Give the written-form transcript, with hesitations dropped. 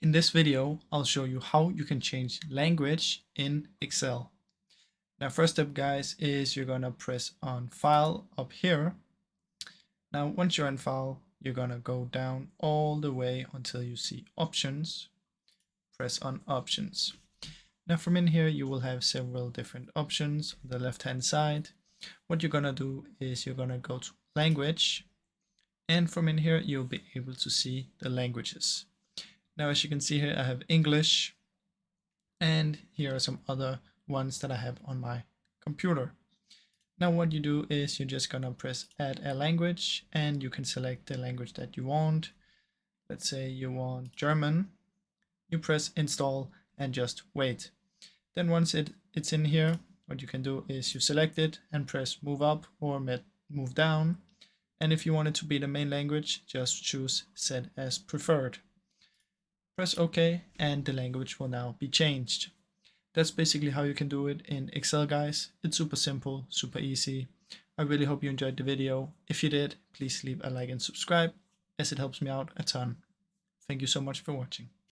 In this video, I'll show you how you can change language in Excel. Now, first step, guys, is you're gonna press on File up here. Now, once you're in File, you're gonna go down all the way until you see Options. Press on Options. Now, from in here, you will have several different options on the left-hand side. What you're gonna do is you're gonna go to Language, and from in here, you'll be able to see the languages. Now, as you can see here, I have English, and here are some other ones that I have on my computer. Now, what you do is you're just gonna press add a language, and you can select the language that you want. Let's say you want German. You press install and just wait. Then once it's in here, what you can do is you select it and press move up or move down. And if you want it to be the main language, just choose set as preferred. Press OK, and the language will now be changed. That's basically how you can do it in Excel, guys. It's super simple, super easy. I really hope you enjoyed the video. If you did, please leave a like and subscribe, as it helps me out a ton. Thank you so much for watching.